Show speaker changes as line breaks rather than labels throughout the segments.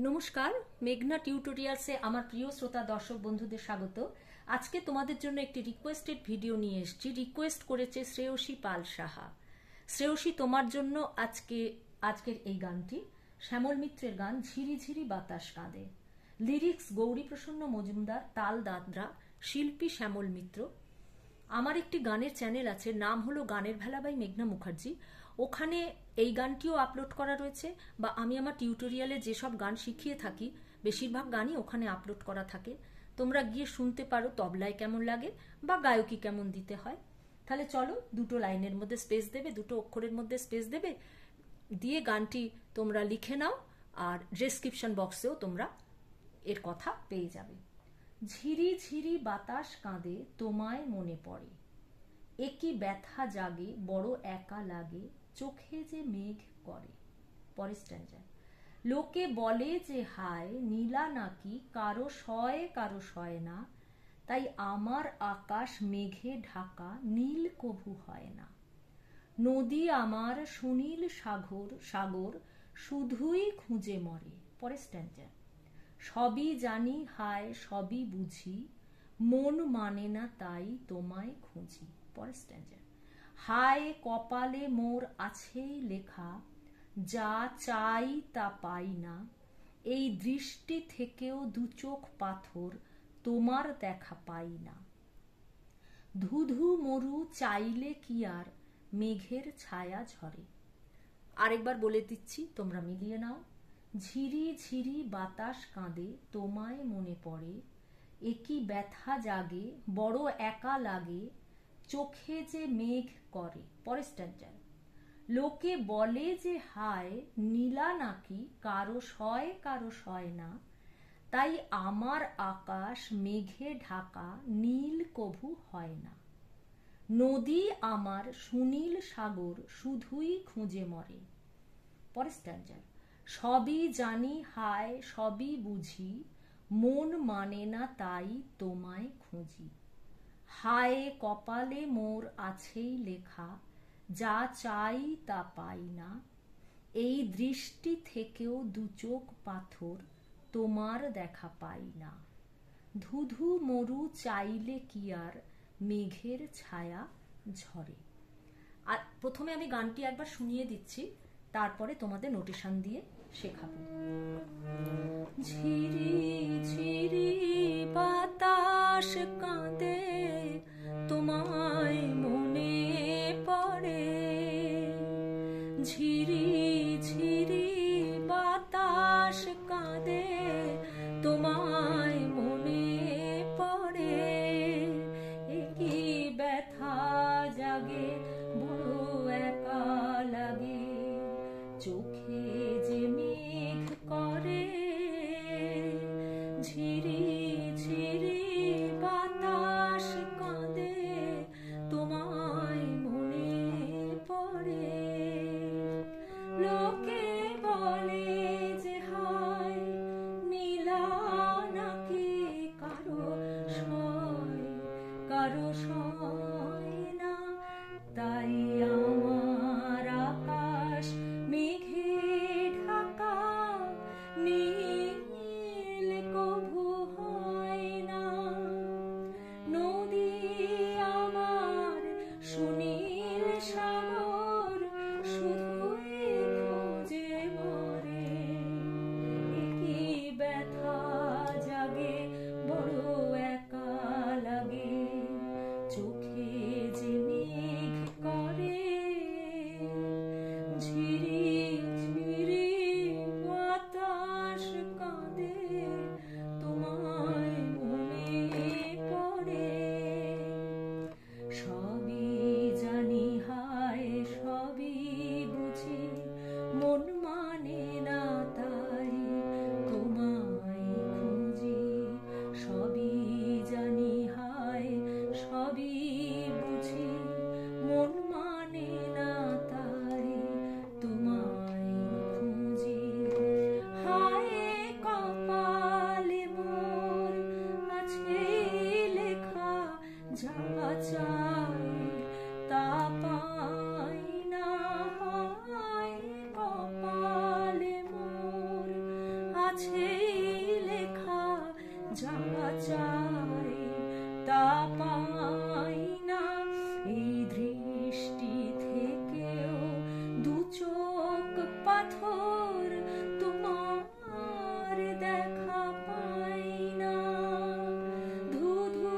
নমস্কার, মেঘনা টিউটোরিয়ালসে আমার প্রিয় শ্রোতা দর্শক বন্ধুদের স্বাগত। আজকে তোমাদের জন্য একটি রিকোয়েস্টেড ভিডিও নিয়ে এসেছি। রিকোয়েস্ট করেছে শ্রেয়সী পাল সাহা। শ্রেয়সী, তোমার জন্য আজকের এই গানটি শ্যামল মিত্রের গান ঝিরি ঝিরি বাতাস কাঁদে। লিরিক্স গৌরীপ্রসন্ন মজুমদার, তাল দাদরা, শিল্পী শ্যামল মিত্র। আমার একটি গানের চ্যানেল আছে, নাম হলো গানের ভেলা বাই মেঘনা মুখার্জি। ওখানে এই গানটিও আপলোড করা রয়েছে, বা আমি আমার টিউটোরিয়ালে যেসব গান শিখিয়ে থাকি বেশিরভাগ গানই ওখানে আপলোড করা থাকে। তোমরা গিয়ে শুনতে পারো তবলায় কেমন লাগে বা গায়কি কেমন দিতে হয়। তাহলে চলো, দুটো লাইনের মধ্যে স্পেস দেবে, দুটো অক্ষরের মধ্যে স্পেস দেবে, দিয়ে গানটি তোমরা লিখে নাও, আর ডেসক্রিপশন বক্সেও তোমরা এর কথা পেয়ে যাবে। ঝিরি ঝিরি বাতাস কাঁদে, তোমায় মনে পড়ে, একই ব্যথা জাগে, বড় একা লাগে, চোখে যে মেঘ করে। পরের স্ট্যান্জা। লোকে বলে যে হায় নীলা নাকি, কারো সয় কারো সয় না, তাই আমার আকাশ মেঘে ঢাকা, নীল কভু হয় না। নদী আমার সুনীল সাগর সাগর, শুধুই খুঁজে মরে। পরের স্ট্যান্জা। সবই জানি হায় সবই বুঝি, মন মানে না তাই তোমায় খুঁজি। পরের স্ট্যান্জা। হায় কপালে মোর আছেই লেখা, যা চাই তা পাই না, এই দৃষ্টি থেকেও দু চোখ পাথর, তোমার দেখা পাই না। ধুধু মরু চাইলে কি আর মেঘের ছায়া ঝরে। আরেকবার বলে দিচ্ছি, তোমরা মিলিয়ে নাও। ঝিরি ঝিরি বাতাস কাঁদে, তোমায় মনে পড়ে, একই ব্যথা জাগে, বড় একা লাগে, চোখে যে মেঘ করে। পরের স্ট্যান্জা। লোকে বলে যে হায় নীলা নাকি, কারো সয় কারো সয় না, তাই আমার আকাশ মেঘে ঢাকা, নীল কভু হয় না। নদী আমার সুনীল সাগর, শুধুই খুঁজে মরে। পরের স্ট্যান্জা। সবই জানি হায় সবই বুঝি, মন মানে না তাই তোমায় খুঁজি। হায় কপালে মোর আছেই লেখা, যা চাই তা পাই না, এই দৃষ্টি থেকেও দু চোখ পাথর, তোমার দেখা পাই না। ধুধু মরু চাইলে কি আর মেঘের ছায়া ঝরে। আর প্রথমে আমি গানটি একবার শুনিয়ে দিচ্ছি, তারপরে তোমাদের নোটেশন দিয়ে শেখাবো। ঝিরি ঝিরি বাতাস কাঁদে, তোমায় মনে পড়ে, ঝিরি ঝিরি বাতাস কাঁদে, তোমায় মনে পড়ে, একই ব্যথা জাগে, বড় একা লাগে, চোখে যে মেঘ করে। আছে লেখা, যা চাই তা পাই না। এই দৃষ্টি থেকেও দু চোখ পাথর, তোমার দেখা পাই না। ধুধু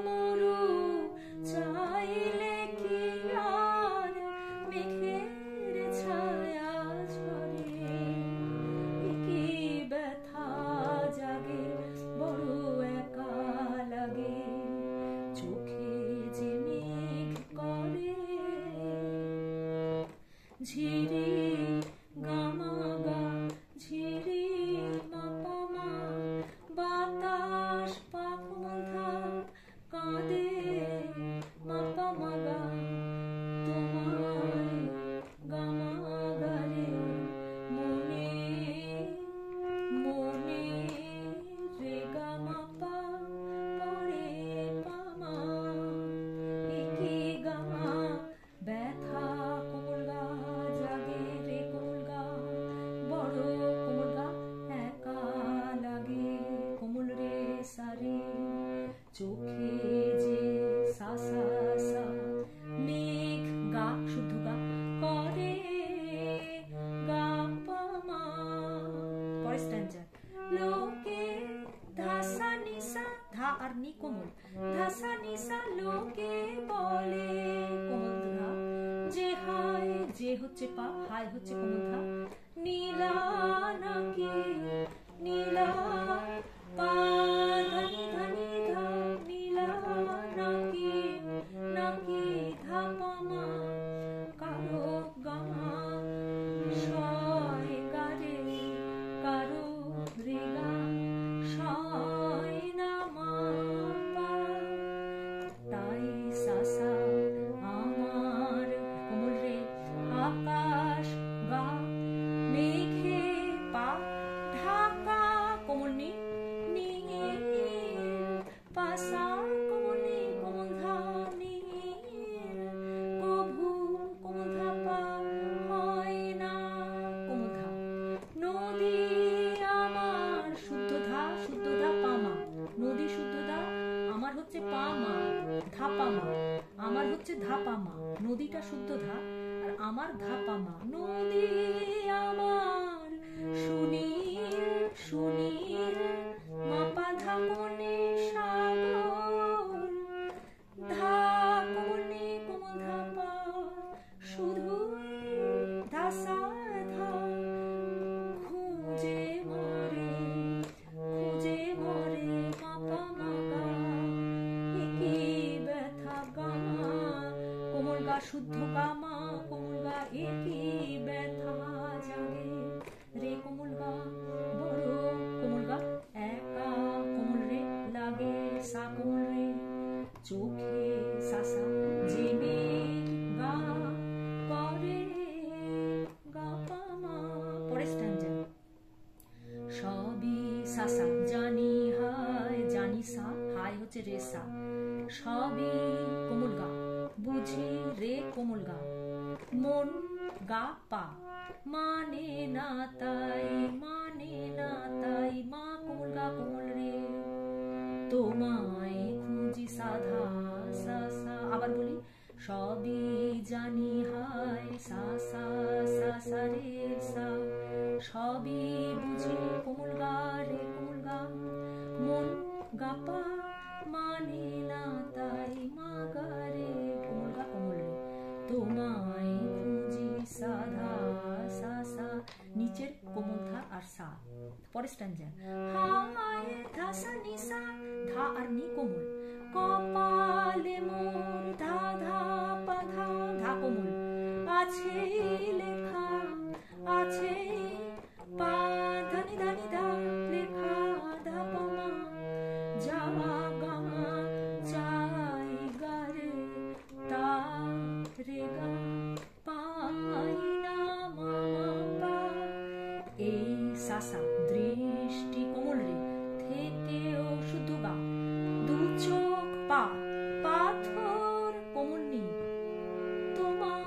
মরু চাইলে কি আর মেঘের ছায়া ঝরে, কি ব্যথা জাগে বড় একা লাগে, চোখে যে মেঘ করে। ঝিরি গামা গা ঝিরি মাপা মা, বাতাস পাখা কাঁদে মাপা মাগা, তোমায় গামা গারে মনে মনে রে গামা পা পরে পামা। একি গামা ব্যথা কোমল গা জাগে রে কোমল গা, বড় কোমল গা একা লাগে, কোমল রে সারে। চোখে যে সা সা সা মেঘ গা শুদ্ধ গা করে গা পামা। পরের স্ট্যান্জা। লোকে ধাসা নিসা, ধা আর নি কোমল, ধাসা নিসা লোকে বলে কোমল ধা, যে হাই যে হচ্ছে পা, হাই হচ্ছে কোমল ধা। নীলা নাকি নীলা পা ধানি ধানি ধা, নীলা নাকি নাকি ধা পামা। কারো গামা সয় গারে, কারো রেগা সয় না মা পা। তাই সাসা আমার কোমল রে আকাশ গা, মেঘে পা ঢাকা কোমল নি নীল, পাসা কোমল নি কোমল ধা নীল, কভু কোমল ধা পা হয় না কোমল ধা। নদী আমার শুদ্ধ ধা পামা, নদী শুদ্ধ ধা, আমার হচ্ছে পামা ধাপামা, আমার হচ্ছে ধাপামা, নদীটা শুদ্ধ ধা আর আমার ধাপামা। নদী আমার সুনীল সুনীল মাপা ধা কোনে সাগর, ধা কোনে কোমল ধা পা শুধু ধাসা ধা। খুঁজে মরে মাপা মাগা, একি ব্যথা গামা কোমল গা শুদ্ধ গামা কোমল গা, একি ব্যথা জাগে রে কোমল গা, বড় কোমল গা একা কোমল রে লাগে, সা কোমল রে। চোখে সাসা যে মেঘ গা করে গা পামা। পরের স্ট্যান্জা। সবই সাসা জানি হায় জানি সা, হাই হচ্ছে রে সা, সবই কোমল গা বুঝি রে কোমল গা, মন গা পা মানে না তাই মা কোমল গা কোমল রে। তোমায় খুঁজি সাধা সা সা, আবার বলি সবই জানি হায় সা সা সা সা রে সা, সবই বুঝি কোমল গা রে কোমল গা, মন গা পা মানে না তাই মা গা রে কোমল গা কোমল রে। তোমায় খুঁজি সাধা সা সা, নিচের কোমল ধা আর সা। পরের স্ট্যান্জা। হায় ধাসা নিসা, ধা আর নি কোমল, কপালে মোর ধা ধা পা ধা, ধা কোমল, আছে লেখা আছে পা ধানি ধানি ধা, লেখা ধা পামা। যাওয়া গামা চাই গারে তা রে গা পাই না মামা পা। এই সাসা দৃষ্টি কোমল রে থেকেও শুধু গা, দু চোখ পা পাথর কোমল নি, তোমার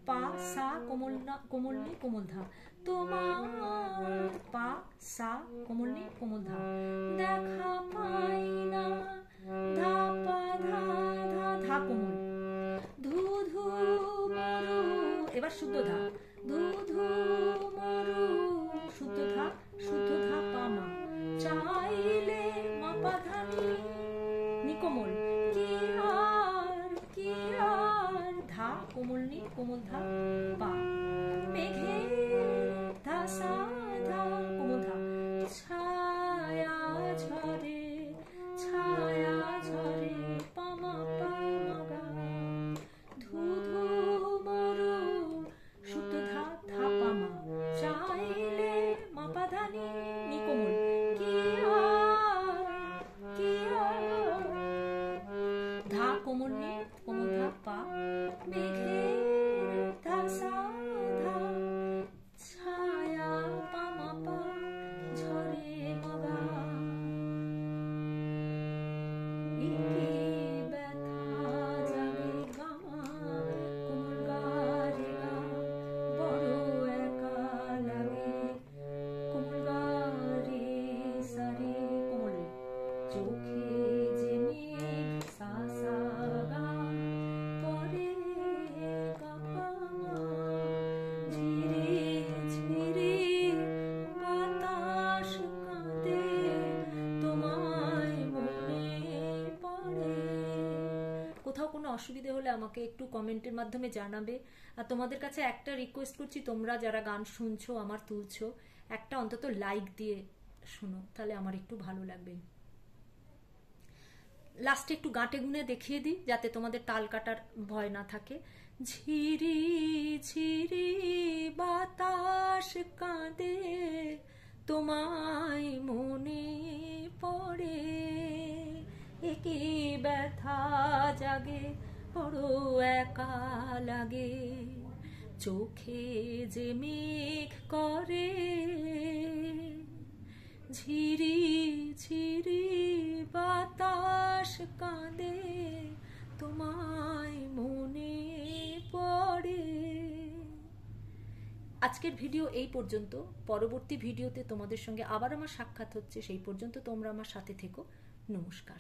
পা সা কোমল না কোমল নি কোমল ধা, তোমার পা সা কোমল নি কোমল ধা, দেখা পাই না ধা পা ধা ধা ধা কোমল, ধু ধু মরু, এবার শুদ্ধ ধা, ধু ধু মরু শুদ্ধ ধা পা মা, চাইলে মা পা ধা নি কোমল, কি আর ধা কোমল নি কোমল ধা পা, মেঘে ধা সা ধা কোমল ধা, ছায়া ঝরে পা মা গা, ধু ধু মরু শুদ্ধ ধা পা মা, চাইলে মা পা ধা নি কোমল, কি আর ধা কোমল নি কোমল ধা পা, মেঘে ধা সা ধা, ছায়া পা মা পা ঝরে মগা, ব্যথা জাগে গামা কোমল গা রে গা, বড় একা লাগে কোমল গা রে সা রে কোমল, চোখে যে মেঘ সা সা গা পরে গা পা মা, ঝিরি ঝিরি বাতাস কাঁদে তোমায় মনে পড়ে। কোথাও কোনো অসুবিধে হলে আমাকে একটু কমেন্টের মাধ্যমে জানাবে। আর তোমাদের কাছে একটা রিকোয়েস্ট করছি, তোমরা যারা গান শুনছো আমার তুলছো, একটা অন্তত লাইক দিয়ে শোনো, তাহলে আমার একটু ভালো লাগবে। লাস্টে একটু গাঁটে গুনে দেখিয়ে দিই যাতে তোমাদের তাল কাটার ভয় না থাকে। ঝিরি ঝিরি বাতাস কাঁদে তোমায় মনে পড়ে, একি ব্যথা জাগে বড় একা লাগে, চোখে যে মেঘ করে, ঝিরি ঝিরি বাতাস কাঁদে তোমায় মনে পড়ে। আজকের ভিডিও এই পর্যন্ত। পরবর্তী ভিডিওতে তোমাদের সঙ্গে আবার আমার সাক্ষাৎ হচ্ছে, সেই পর্যন্ত তোমরা আমার সাথে থেকো। নমস্কার।